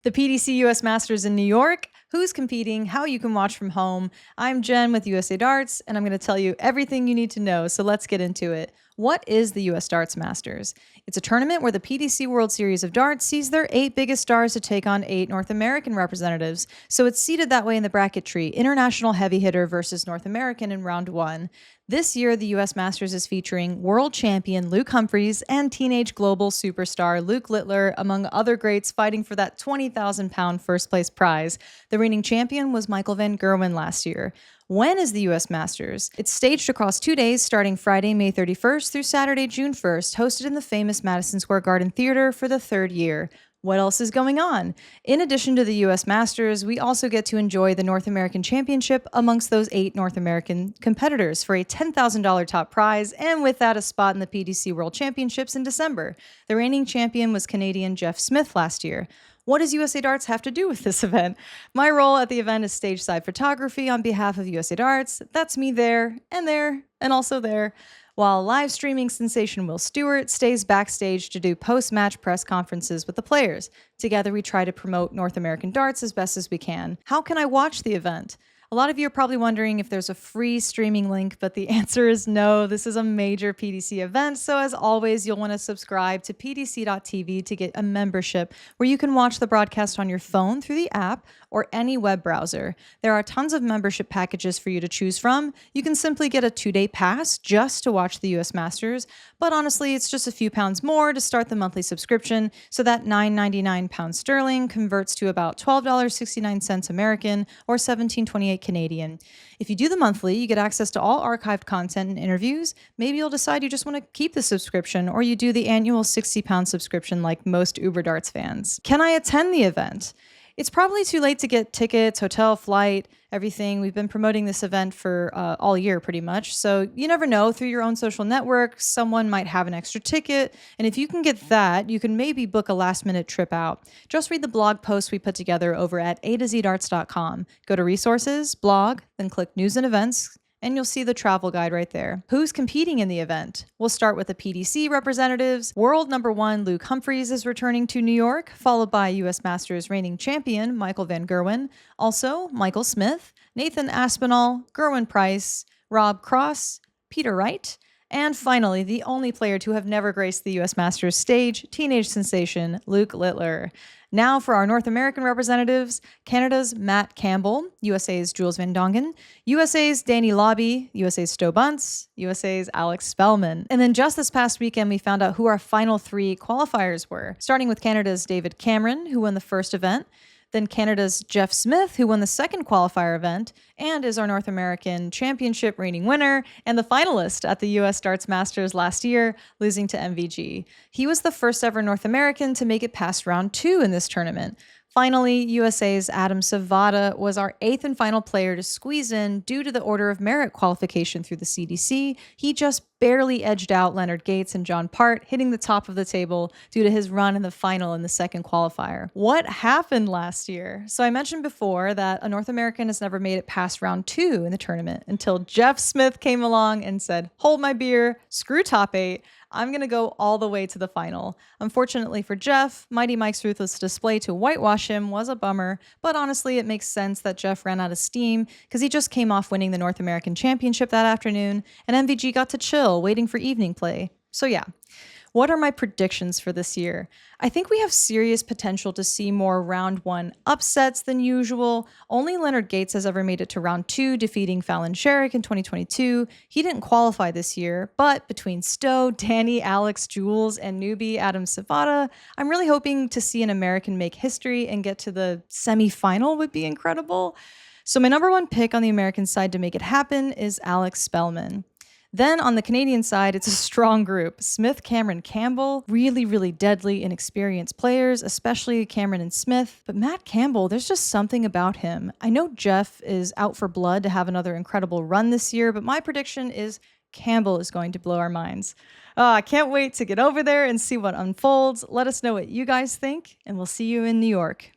The PDC US Masters in New York, who's competing, how you can watch from home. I'm Jen with USA Darts, and I'm going to tell you everything you need to know, so let's get into it. What is the US Darts Masters? It's a tournament where the PDC World Series of Darts sees their 8 biggest stars to take on 8 North American representatives, so it's seated that way in the bracket tree, international heavy hitter versus North American in round 1. This year, the US Masters is featuring world champion Luke Humphries and teenage global superstar Luke Littler, among other greats fighting for that 20,000 pound first place prize. The reigning champion was Michael van Gerwen last year. When is the US Masters? It's staged across 2 days, starting Friday, May 31st through Saturday, June 1st, hosted in the famous Madison Square Garden Theater for the 3rd year. What else is going on? In addition to the US Masters, we also get to enjoy the North American Championship amongst those 8 North American competitors for a $10,000 top prize, and with that, a spot in the PDC World Championships in December. The reigning champion was Canadian Jeff Smith last year. What does USA Darts have to do with this event? My role at the event is stage side photography on behalf of USA Darts. That's me there, and also there. While live streaming sensation Will Stewart stays backstage to do post-match press conferences with the players. Together, we try to promote North American darts as best as we can. How can I watch the event? A lot of you are probably wondering if there's a free streaming link, but the answer is no. This is a major PDC event, so as always, you'll want to subscribe to pdc.tv to get a membership where you can watch the broadcast on your phone through the app or any web browser. There are tons of membership packages for you to choose from. You can simply get a 2-day pass just to watch the US Masters, but honestly, it's just a few pounds more to start the monthly subscription, so that £9.99 sterling converts to about $12.69 American or $17.28 Canadian. If you do the monthly, you get access to all archived content and interviews. Maybe you'll decide you just want to keep the subscription, or you do the annual £60 subscription like most Uber Darts fans. Can I attend the event? It's probably too late to get tickets, hotel, flight, everything. We've been promoting this event for all year pretty much. So you never know, through your own social network, someone might have an extra ticket. And if you can get that, you can maybe book a last minute trip out. Just read the blog post we put together over at a2zdarts.com. Go to resources, blog, then click news and events, and you'll see the travel guide right there. Who's competing in the event? We'll start with the PDC Representatives. World number 1 Luke Humphries is returning to New York, followed by US Masters reigning champion Michael van Gerwen. Also, Michael Smith, Nathan Aspinall, Gerwin Price, Rob Cross, Peter Wright, and finally, the only player to have never graced the US Masters stage, teenage sensation Luke Littler. Now for our North American representatives, Canada's Matt Campbell, USA's Jules Van Dongen, USA's Danny Lobby, USA's Stowe Bunce, USA's Alex Spellman. And then just this past weekend, we found out who our final 3 qualifiers were, starting with Canada's David Cameron, who won the first event, then Canada's Jeff Smith, who won the second qualifier event and is our North American Championship reigning winner and the finalist at the US Darts Masters last year, losing to MVG. He was the first ever North American to make it past round 2 in this tournament. Finally, USA's Adam Savada was our 8th and final player to squeeze in due to the Order of Merit qualification through the CDC. He just barely edged out Leonard Gates and John Part, hitting the top of the table due to his run in the final in the second qualifier. What happened last year? So I mentioned before that a North American has never made it past round 2 in the tournament until Jeff Smith came along and said, hold my beer, screw top 8. I'm going to go all the way to the final. Unfortunately for Jeff, Mighty Mike's ruthless display to whitewash him was a bummer, but honestly, it makes sense that Jeff ran out of steam because he just came off winning the North American Championship that afternoon, and MVG got to chill, waiting for evening play. So yeah. What are my predictions for this year? I think we have serious potential to see more round 1 upsets than usual. Only Leonard Gates has ever made it to round 2, defeating Fallon Sherrick in 2022. He didn't qualify this year, but between Stowe, Danny, Alex, Jules, and newbie Adam Savada, I'm really hoping to see an American make history and get to the semi-final would be incredible. So my number 1 pick on the American side to make it happen is Alex Spellman. Then on the Canadian side, it's a strong group. Smith, Cameron, Campbell, really deadly, inexperienced players, especially Cameron and Smith. But Matt Campbell, there's just something about him. I know Jeff is out for blood to have another incredible run this year, but my prediction is Campbell is going to blow our minds. I can't wait to get over there and see what unfolds. Let us know what you guys think, and we'll see you in New York.